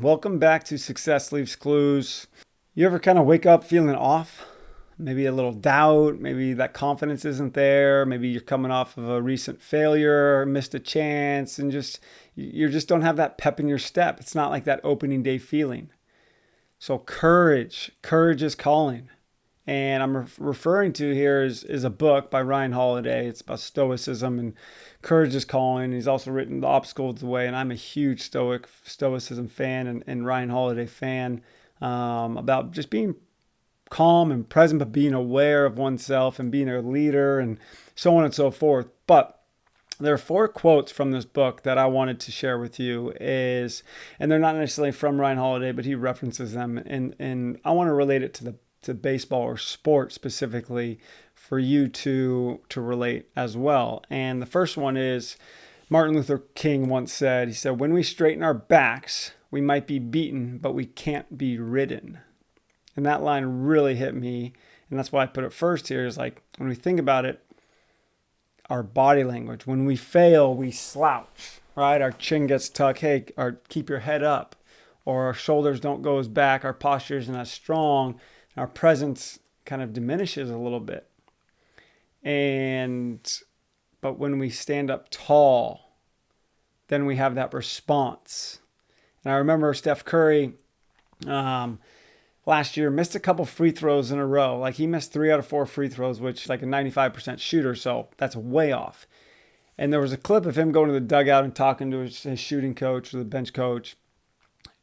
Welcome back to Success Leaves Clues. You ever kind of wake up feeling off? Maybe a little doubt, maybe that confidence isn't there, maybe you're coming off of a recent failure, missed a chance, and you just don't have that pep in your step. It's not like that opening day feeling. So courage is calling. And I'm referring to here is a book by Ryan Holiday. It's about stoicism, and courage is calling. He's also written The Obstacle is the Way, and I'm a huge stoicism fan and Ryan Holiday fan, about just being calm and present, but being aware of oneself and being a leader and so on and so forth. But there are 4 quotes from this book that I wanted to share with you, and they're not necessarily from Ryan Holiday, but he references them, and I want to relate it to baseball or sport specifically for you to relate as well. And the first one is Martin Luther King once said, he said, "When we straighten our backs, we might be beaten, but we can't be ridden." And that line really hit me. And that's why I put it first here, is like, when we think about it, our body language, when we fail, we slouch, right? Our chin gets tucked. Hey, keep your head up. Or our shoulders don't go as back. Our posture isn't as strong. Our presence kind of diminishes a little bit. But when we stand up tall, then we have that response. And I remember Steph Curry last year missed a couple free throws in a row. Like, he missed 3 out of 4 free throws, which is like a 95% shooter. So that's way off. And there was a clip of him going to the dugout and talking to his shooting coach or the bench coach.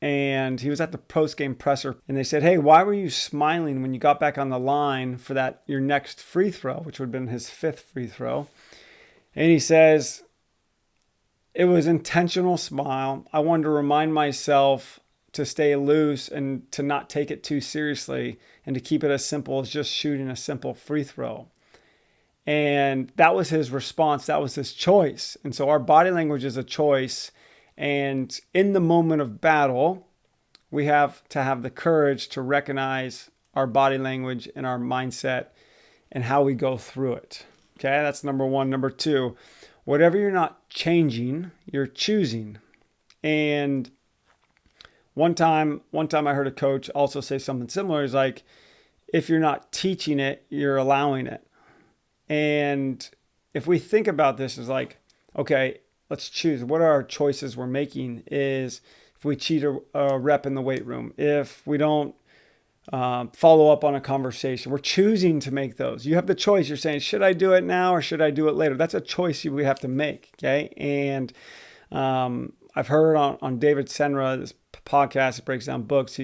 And he was at the post-game presser, and they said, "Hey, why were you smiling when you got back on the line for your next free throw," which would have been his 5th free throw. And he says, "It was intentional smile. I wanted to remind myself to stay loose and to not take it too seriously and to keep it as simple as just shooting a simple free throw." And that was his response. That was his choice. And so our body language is a choice. And in the moment of battle, we have to have the courage to recognize our body language and our mindset and how we go through it. Okay, that's number 1. Number 2, whatever you're not changing, you're choosing. And one time I heard a coach also say something similar. It's like, if you're not teaching it, you're allowing it. And if we think about this, is like, okay, let's choose. What are our choices we're making? Is if we cheat a rep in the weight room, if we don't follow up on a conversation, we're choosing to make those. You have the choice. You're saying, should I do it now or should I do it later? That's a choice we have to make. Okay. And I've heard on David Senra, this podcast that breaks down books,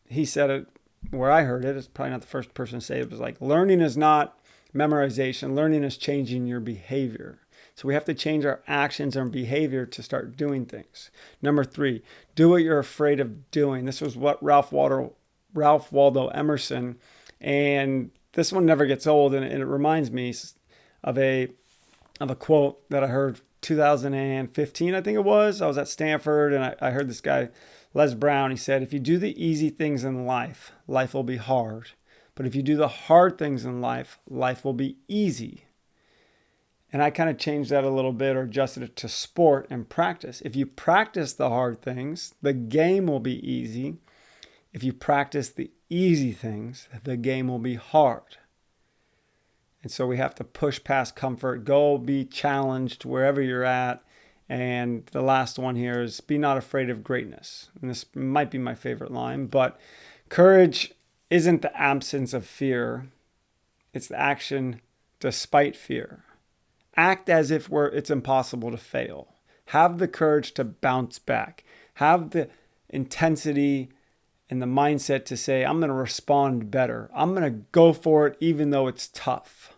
he said it where I heard it. It's probably not the first person to say it. It was like, learning is not memorization. Learning is changing your behavior. So we have to change our actions and behavior to start doing things. Number 3, do what you're afraid of doing. This was what Ralph Waldo Emerson, and this one never gets old, and it reminds me of a quote that I heard 2015, I think it was. I was at Stanford, and I heard this guy, Les Brown. He said, "If you do the easy things in life, life will be hard. But if you do the hard things in life, life will be easy." And I kind of changed that a little bit, or adjusted it to sport and practice. If you practice the hard things, the game will be easy. If you practice the easy things, the game will be hard. And so we have to push past comfort, go be challenged wherever you're at. And the last one here is, be not afraid of greatness. And this might be my favorite line, but courage isn't the absence of fear. It's the action despite fear. Act as if it's impossible to fail. Have the courage to bounce back. Have the intensity and the mindset to say, I'm going to respond better. I'm going to go for it even though it's tough.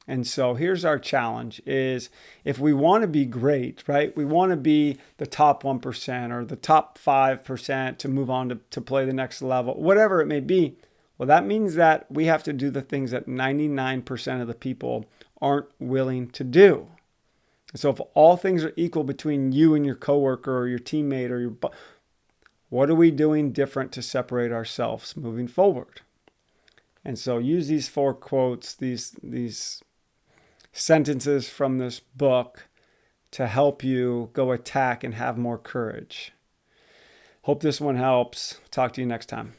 And so here's our challenge is, if we want to be great, right? We want to be the top 1% or the top 5% to move on to play the next level, whatever it may be. Well, that means that we have to do the things that 99% of the people aren't willing to do. So if all things are equal between you and your coworker or your teammate or what are we doing different to separate ourselves moving forward? And so use these 4 quotes, these sentences from this book to help you go attack and have more courage. Hope this one helps. Talk to you next time.